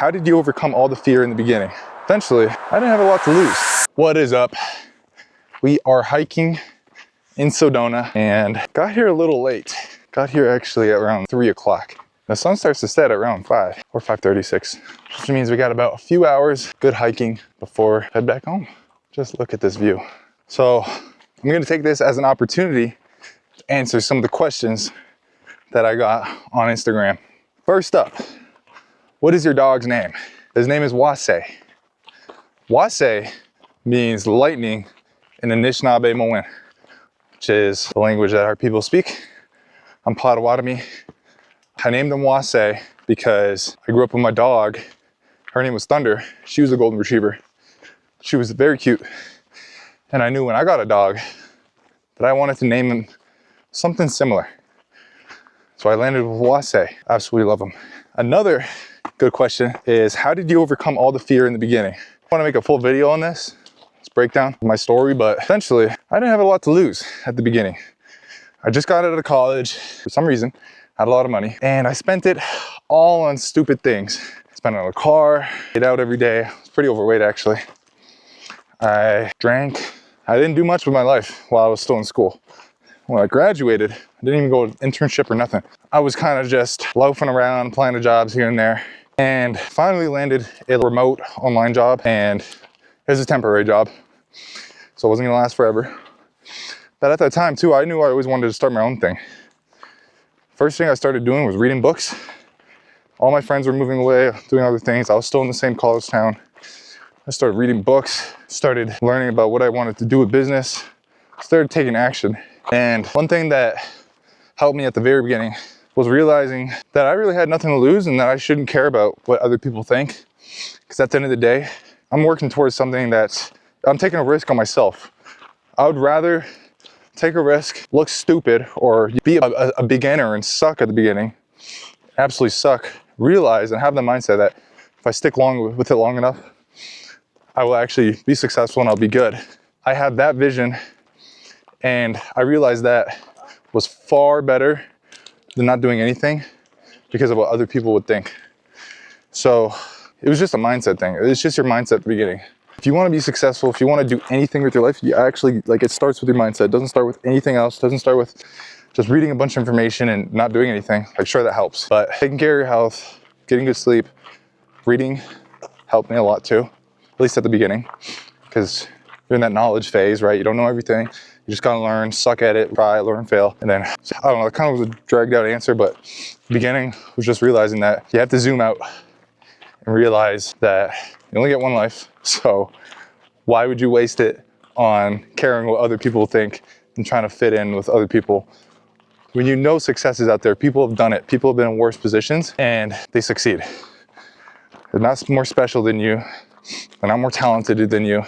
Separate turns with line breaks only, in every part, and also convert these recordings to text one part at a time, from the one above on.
how did you overcome all the fear in the beginning? Essentially, I didn't have a lot to lose. What is up? We are hiking in Sedona and got here a little late. Got here actually at around 3 o'clock. The sun starts to set at around 5 or 5:36, which means we got about a few hours good hiking before head back home. Just look at this view. So I'm gonna take this as an opportunity to answer some of the questions that I got on Instagram. First up, what is your dog's name? His name is Wase. Wase means lightning in Anishinaabe-Mowen, which is the language that our people speak. I'm Potawatomi. I named him Wase because I grew up with my dog. Her name was Thunder. She was a golden retriever. She was very cute. And I knew when I got a dog that I wanted to name him something similar. So I landed with Wase. Absolutely love him. Another good question is, how did you overcome all the fear in the beginning? I want to make a full video on this. Let's break down my story, but essentially, I didn't have a lot to lose at the beginning. I just got out of college for some reason, had a lot of money, and I spent it all on stupid things. Spent it on a car, ate out every day. I was pretty overweight actually. I drank. I didn't do much with my life while I was still in school. When I graduated, I didn't even go to internship or nothing. I was kind of just loafing around, applying to jobs here and there, and finally landed a remote online job, and it was a temporary job, so it wasn't gonna last forever. But at that time too, I knew I always wanted to start my own thing. First thing I started doing was reading books. All my friends were moving away, doing other things. I was still in the same college town. I started reading books, started learning about what I wanted to do with business, started taking action. And one thing that helped me at the very beginning was realizing that I really had nothing to lose and that I shouldn't care about what other people think. Because at the end of the day, I'm working towards something that I'm taking a risk on myself. I would rather take a risk, look stupid, or be a beginner and suck at the beginning, absolutely suck, realize and have the mindset that if I stick with it long enough, I will actually be successful and I'll be good. I had that vision, and I realized that was far better than not doing anything because of what other people would think. So it was just a mindset thing. It's just your mindset at the beginning. If you want to be successful, if you want to do anything with your life, you actually, it starts with your mindset. It doesn't start with anything else. It doesn't start with just reading a bunch of information and not doing anything. Sure, that helps. But taking care of your health, getting good sleep, reading helped me a lot too, at least at the beginning, because you're in that knowledge phase, right? You don't know everything. You just gotta learn, suck at it, try, learn, fail. And then, I don't know, it kind of was a dragged out answer, but the beginning was just realizing that you have to zoom out and realize that you only get one life. So why would you waste it on caring what other people think and trying to fit in with other people? When you know success is out there, people have done it. People have been in worse positions and they succeed. They're not more special than you. They're not more talented than you.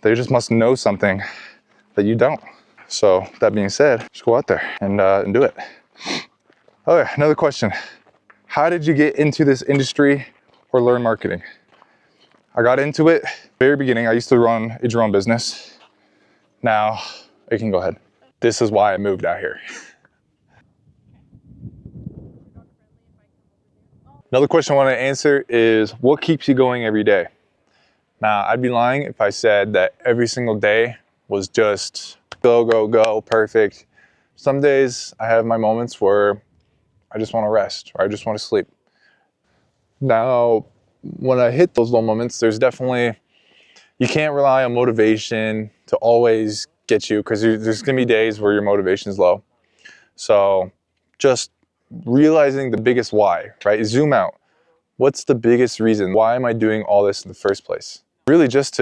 They just must know something that you don't. So that being said, just go out there and do it. Okay, another question. How did you get into this industry or learn marketing? I got into it very beginning. I used to run a drone business. Now, you can go ahead. This is why I moved out here. Another question I want to answer is, what keeps you going every day? Now, I'd be lying if I said that every single day was just go, go, go, perfect. Some days I have my moments where I just want to rest or I just want to sleep. Now, when I hit those low moments, there's definitely, you can't rely on motivation to always get you, because there's going to be days where your motivation is low. So just realizing the biggest why, right? Zoom out. What's the biggest reason? Why am I doing all this in the first place? Really just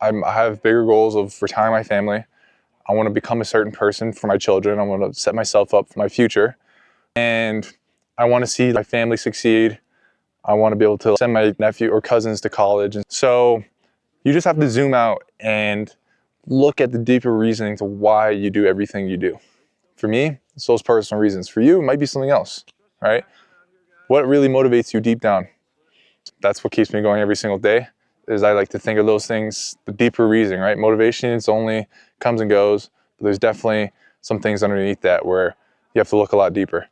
I have bigger goals of retiring my family. I want to become a certain person for my children. I want to set myself up for my future. And I want to see my family succeed. I want to be able to send my nephew or cousins to college. And so you just have to zoom out and look at the deeper reasoning to why you do everything you do. For me, it's those personal reasons. For you, it might be something else, right? What really motivates you deep down? That's what keeps me going every single day, is I like to think of those things, the deeper reason, right? Motivation, it's only comes and goes, but there's definitely some things underneath that where you have to look a lot deeper.